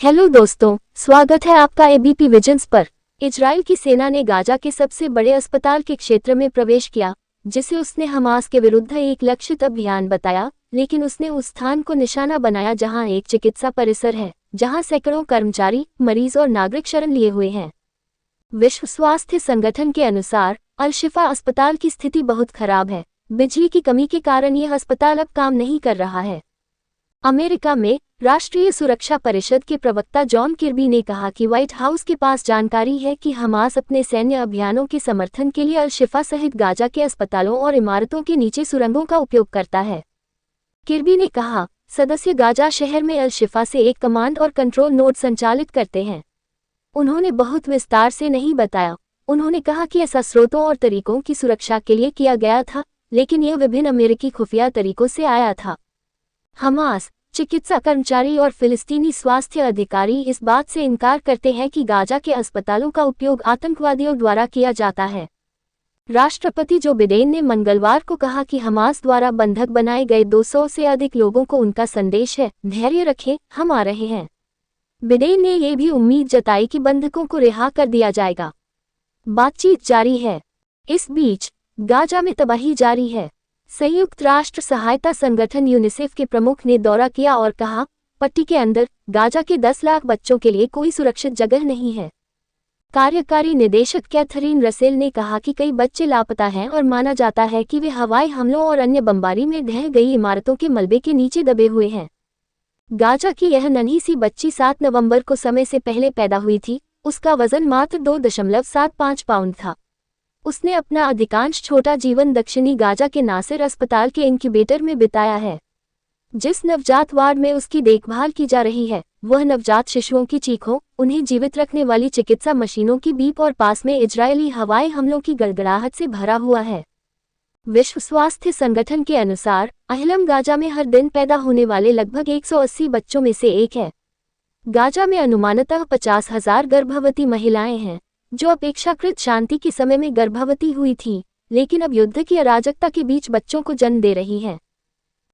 Hello दोस्तों, स्वागत है आपका एबीपी विजन्स पर। इजराइल की सेना ने गाजा के सबसे बड़े अस्पताल के क्षेत्र में प्रवेश किया, जिसे उसने हमास के विरुद्ध एक लक्षित अभियान बताया, लेकिन उसने उस स्थान को निशाना बनाया जहां एक चिकित्सा परिसर है, जहां सैकड़ों कर्मचारी, मरीज और नागरिक शरण लिए हुए हैं। विश्व स्वास्थ्य संगठन के अनुसार अल-शिफा अस्पताल की स्थिति बहुत खराब है। बिजली की कमी के कारण यह अस्पताल अब काम नहीं कर रहा है। अमेरिका में राष्ट्रीय सुरक्षा परिषद के प्रवक्ता जॉन किर्बी ने कहा कि व्हाइट हाउस के पास जानकारी है कि हमास अपने सैन्य अभियानों के समर्थन के लिए अल-शिफा सहित गाजा के अस्पतालों और इमारतों के नीचे सुरंगों का उपयोग करता है। किर्बी ने कहा, सदस्य गाजा शहर में अल-शिफा से एक कमांड और कंट्रोल नोड संचालित करते हैं। उन्होंने बहुत विस्तार से नहीं बताया। उन्होंने कहा कि ऐसा स्रोतों और तरीकों की सुरक्षा के लिए किया गया था, लेकिन यह विभिन्न अमेरिकी खुफिया तरीकों से आया था। हमास, चिकित्सा कर्मचारी और फिलिस्तीनी स्वास्थ्य अधिकारी इस बात से इनकार करते हैं कि गाजा के अस्पतालों का उपयोग आतंकवादियों द्वारा किया जाता है। राष्ट्रपति जो बिडेन ने मंगलवार को कहा कि हमास द्वारा बंधक बनाए गए 200 से अधिक लोगों को उनका संदेश है, धैर्य रखें, हम आ रहे हैं। बिडेन ने यह भी उम्मीद जताई कि बंधकों को रिहा कर दिया जाएगा। बातचीत जारी है। इस बीच गाजा में तबाही जारी है। संयुक्त राष्ट्र सहायता संगठन यूनिसेफ के प्रमुख ने दौरा किया और कहा, पट्टी के अंदर गाजा के 10 लाख बच्चों के लिए कोई सुरक्षित जगह नहीं है। कार्यकारी निदेशक कैथरीन रसेल ने कहा कि कई बच्चे लापता हैं और माना जाता है कि वे हवाई हमलों और अन्य बमबारी में ढह गई इमारतों के मलबे के नीचे दबे हुए हैं। गाजा की यह नन्ही सी बच्ची 7 नवंबर को समय से पहले पैदा हुई थी। उसका वजन मात्र 2.75 पाउंड था। उसने अपना अधिकांश छोटा जीवन दक्षिणी गाजा के नासिर अस्पताल के इंक्यूबेटर में बिताया है। जिस नवजात वार्ड में उसकी देखभाल की जा रही है, वह नवजात शिशुओं की चीखों, उन्हें जीवित रखने वाली चिकित्सा मशीनों की बीप और पास में इजरायली हवाई हमलों की गड़गड़ाहट से भरा हुआ है। विश्व स्वास्थ्य संगठन के अनुसार अहलम गाजा में हर दिन पैदा होने वाले लगभग 180 बच्चों में से एक है। गाजा में अनुमानतः 50,000 गर्भवती महिलाएं हैं, जो अपेक्षाकृत शांति के समय में गर्भवती हुई थीं, लेकिन अब युद्ध की अराजकता के बीच बच्चों को जन्म दे रही हैं।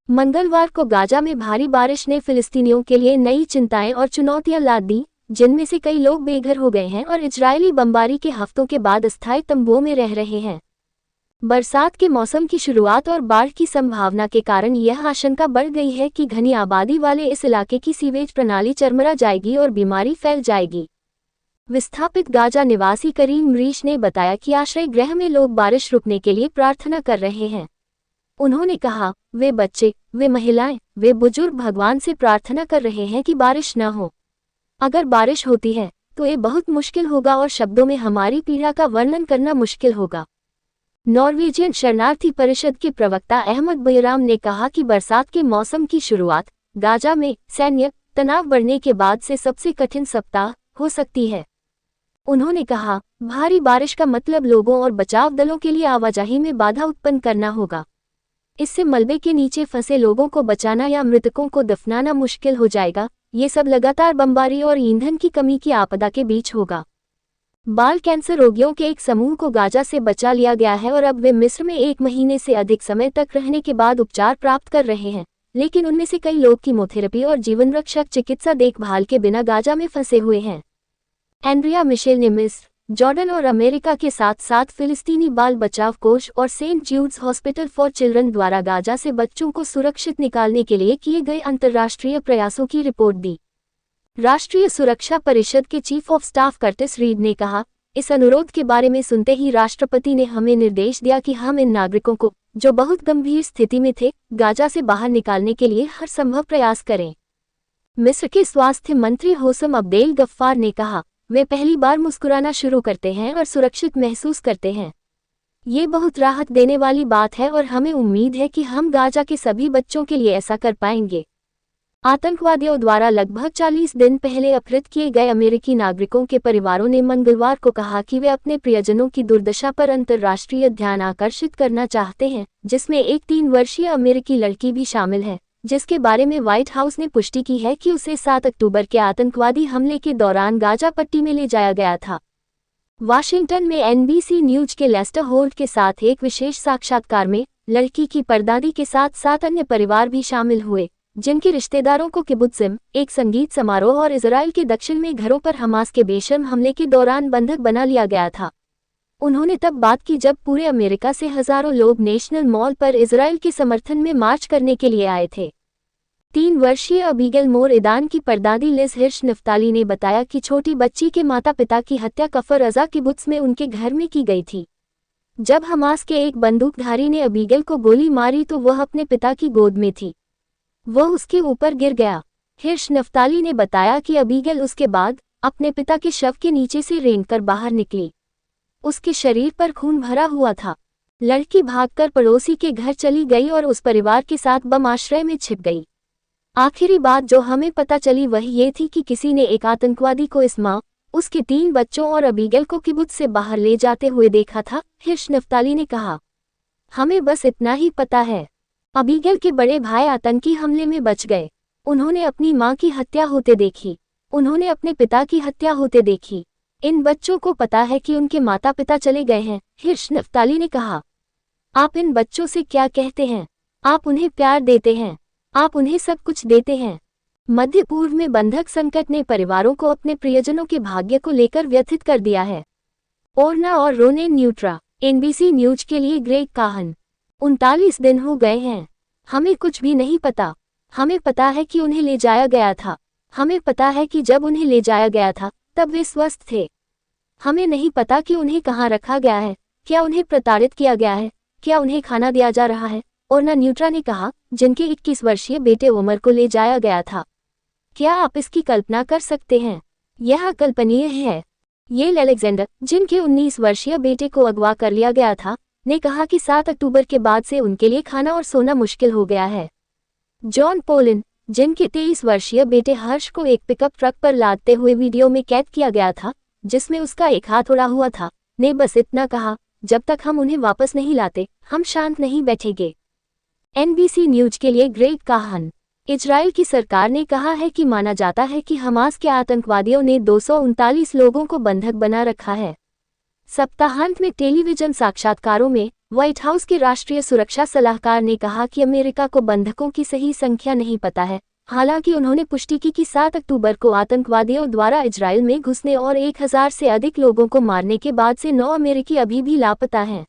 मंगलवार को गाजा में भारी बारिश ने फिलिस्तीनियों के लिए नई चिंताएं और चुनौतियां ला दी, जिनमें से कई लोग बेघर हो गए हैं और इजरायली बमबारी के हफ्तों के बाद अस्थायी तंबुओं में रह रहे हैं। बरसात के मौसम की शुरुआत और बाढ़ की संभावना के कारण यह आशंका बढ़ गई है कि घनी आबादी वाले इस इलाके की सीवेज प्रणाली चरमरा जाएगी और बीमारी फैल जाएगी। विस्थापित गाजा निवासी करीम मरीश ने बताया कि आश्रय गृह में लोग बारिश रुकने के लिए प्रार्थना कर रहे हैं। उन्होंने कहा, वे बच्चे, वे महिलाएं, वे बुजुर्ग भगवान से प्रार्थना कर रहे हैं कि बारिश न हो। अगर बारिश होती है तो ये बहुत मुश्किल होगा और शब्दों में हमारी पीड़ा का वर्णन करना मुश्किल होगा। नॉर्वेजियन शरणार्थी परिषद के प्रवक्ता अहमद बैराम ने कहा कि बरसात के मौसम की शुरुआत गाजा में सैन्य तनाव बढ़ने के बाद से सबसे कठिन सप्ताह हो सकती है। उन्होंने कहा, भारी बारिश का मतलब लोगों और बचाव दलों के लिए आवाजाही में बाधा उत्पन्न करना होगा। इससे मलबे के नीचे फंसे लोगों को बचाना या मृतकों को दफनाना मुश्किल हो जाएगा। ये सब लगातार बमबारी और ईंधन की कमी की आपदा के बीच होगा। बाल कैंसर रोगियों के एक समूह को गाजा से बचा लिया गया है और अब वे मिस्र में 1 महीने से अधिक समय तक रहने के बाद उपचार प्राप्त कर रहे हैं, लेकिन उनमें से कई लोग कीमोथेरेपी और जीवनरक्षक चिकित्सा देखभाल के बिना गाजा में फंसे हुए हैं। एंड्रिया मिशेल ने मिस्र, जॉर्डन और अमेरिका के साथ साथ फिलिस्तीनी बाल बचाव कोष और सेंट ज्यूड्स हॉस्पिटल फॉर चिल्ड्रन द्वारा गाजा से बच्चों को सुरक्षित निकालने के लिए किए गए अंतर्राष्ट्रीय प्रयासों की रिपोर्ट दी। राष्ट्रीय सुरक्षा परिषद के chief of staff Curtis read ने कहा, इस अनुरोध के बारे में सुनते ही राष्ट्रपति ने हमें निर्देश दिया कि हम इन नागरिकों को, जो बहुत गंभीर स्थिति में थे, गाजा से बाहर निकालने के लिए हर संभव प्रयास करें। मिस्र के स्वास्थ्य मंत्री होसम अब्देल गफ्फार ने कहा, वे पहली बार मुस्कुराना शुरू करते हैं और सुरक्षित महसूस करते हैं। ये बहुत राहत देने वाली बात है और हमें उम्मीद है कि हम गाजा के सभी बच्चों के लिए ऐसा कर पाएंगे। आतंकवादियों द्वारा लगभग 40 दिन पहले अपहृत किए गए अमेरिकी नागरिकों के परिवारों ने मंगलवार को कहा कि वे अपने प्रियजनों की दुर्दशा पर अंतर्राष्ट्रीय ध्यान आकर्षित करना चाहते हैं, जिसमें एक 3 वर्षीय अमेरिकी लड़की भी शामिल है, जिसके बारे में व्हाइट हाउस ने पुष्टि की है कि उसे 7 अक्टूबर के आतंकवादी हमले के दौरान गाजा पट्टी में ले जाया गया था। वाशिंगटन में एनबीसी न्यूज के लेस्टर होल्ट के साथ एक विशेष साक्षात्कार में लड़की की परदादी के साथ 7 अन्य परिवार भी शामिल हुए, जिनके रिश्तेदारों को किबुत्ज़िम, एक संगीत समारोह और इजराइल के दक्षिण में घरों पर हमास के बेशर्म हमले के दौरान बंधक बना लिया गया था। उन्होंने तब बात की जब पूरे अमेरिका से हजारों लोग नेशनल मॉल पर इजराइल के समर्थन में मार्च करने के लिए आए थे। 3 वर्षीय अबीगेल मोर ईदान की परदादी लिज हिर्श नफ्ताली ने बताया कि छोटी बच्ची के माता पिता की हत्या कफर अज़ा किबुत्ज़ में उनके घर में की गई थी। जब हमास के एक बंदूकधारी ने अबीगेल को गोली मारी तो वह अपने पिता की गोद में थी। वह उसके ऊपर गिर गया। हिर्श नफ्ताली ने बताया कि अबीगेल उसके बाद अपने पिता के शव के नीचे से रेंगकर बाहर निकली। उसके शरीर पर खून भरा हुआ था। लड़की भागकर पड़ोसी के घर चली गई और उस परिवार के साथ बम आश्रय में छिप गई। आखिरी बात जो हमें पता चली वह ये थी कि किसी ने एक आतंकवादी को इस मां, उसके 3 बच्चों और अबीगेल को किबुत्ज़ से बाहर ले जाते हुए देखा था, हिर्श नफ्ताली ने कहा। हमें बस इतना ही पता है। अबीगेल के बड़े भाई आतंकी हमले में बच गए। उन्होंने अपनी मां की हत्या होते देखी। उन्होंने अपने पिता की हत्या होते देखी। इन बच्चों को पता है कि उनके माता पिता चले गए हैं, हिर्श नफ्ताली ने कहा। आप इन बच्चों से क्या कहते हैं? आप उन्हें प्यार देते हैं। आप उन्हें सब कुछ देते हैं। मध्य पूर्व में बंधक संकट ने परिवारों को अपने प्रियजनों के भाग्य को लेकर व्यथित कर दिया है। ओरना और रोनेन न्यूट्रा, एनबीसी न्यूज के लिए ग्रेग काहन। 39 दिन हो गए हैं। हमें कुछ भी नहीं पता। हमें पता है कि उन्हें ले जाया गया था। हमें पता है कि जब उन्हें ले जाया गया था तब वे स्वस्थ थे। हमें नहीं पता कि उन्हें कहाँ रखा गया है, क्या उन्हें प्रताड़ित किया गया है, क्या उन्हें खाना दिया जा रहा है, ओरना न्यूट्रा ने कहा, जिनके 21 वर्षीय बेटे उमर को ले जाया गया था। क्या आप इसकी कल्पना कर सकते हैं? यह अकल्पनीय है। येल अलेक्जेंडर, जिनके 19 वर्षीय बेटे को अगवा कर लिया गया था, ने कहा कि 7 अक्टूबर के बाद से उनके लिए खाना और सोना मुश्किल हो गया है। जॉन पोलिन, जिनके 23 वर्षीय बेटे हर्ष को एक पिकअप ट्रक पर लादते हुए वीडियो में कैद किया गया था, जिसमें उसका एक हाथ उड़ा हुआ था, ने बस इतना कहा, जब तक हम उन्हें वापस नहीं लाते, हम शांत नहीं बैठेंगे। एनबीसी न्यूज के लिए ग्रेग काहन। इजराइल की सरकार ने कहा है कि माना जाता है कि हमास के आतंकवादियों ने 239 लोगों को बंधक बना रखा है। सप्ताहांत में टेलीविजन साक्षात्कारों में व्हाइट हाउस के राष्ट्रीय सुरक्षा सलाहकार ने कहा कि अमेरिका को बंधकों की सही संख्या नहीं पता है। हालांकि उन्होंने पुष्टि की कि 7 अक्टूबर को आतंकवादियों द्वारा इजराइल में घुसने और 1000 से अधिक लोगों को मारने के बाद से 9 अमेरिकी अभी भी लापता हैं।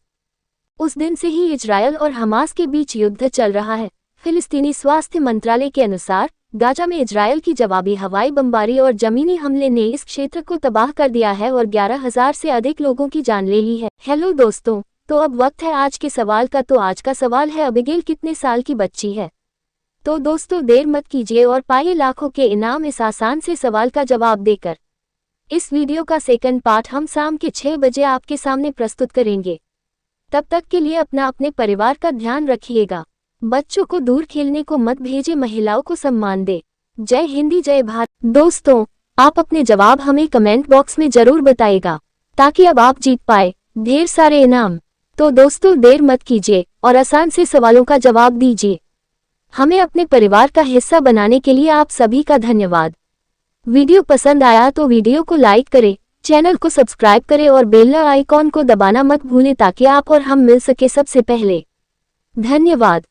उस दिन से ही इजराइल और हमास के बीच युद्ध चल रहा है। फिलिस्तीनी स्वास्थ्य मंत्रालय के अनुसार गाजा में इजराइल की जवाबी हवाई बमबारी और जमीनी हमले ने इस क्षेत्र को तबाह कर दिया है और 11,000 से अधिक लोगों की जान ले ली है। हेलो दोस्तों, तो अब वक्त है आज के सवाल का। तो आज का सवाल है, अबीगेल कितने साल की बच्ची है? तो दोस्तों देर मत कीजिए और पाइए लाखों के इनाम इस आसान से सवाल का जवाब देकर। इस वीडियो का सेकंड पार्ट हम शाम के 6 बजे आपके सामने प्रस्तुत करेंगे। तब तक के लिए अपने परिवार का ध्यान रखिएगा। बच्चों को दूर खेलने को मत भेजे, महिलाओं को सम्मान दे। जय हिंदी जय भारत। दोस्तों, आप अपने जवाब हमें कमेंट बॉक्स में जरूर बताइएगा ताकि अब आप जीत पाए ढेर सारे इनाम। तो दोस्तों देर मत कीजिए और आसान से सवालों का जवाब दीजिए। हमें अपने परिवार का हिस्सा बनाने के लिए आप सभी का धन्यवाद। वीडियो पसंद आया तो वीडियो को लाइक करें, चैनल को सब्सक्राइब करें और बेल आइकॉन को दबाना मत भूलें ताकि आप और हम मिल सके सबसे पहले। धन्यवाद।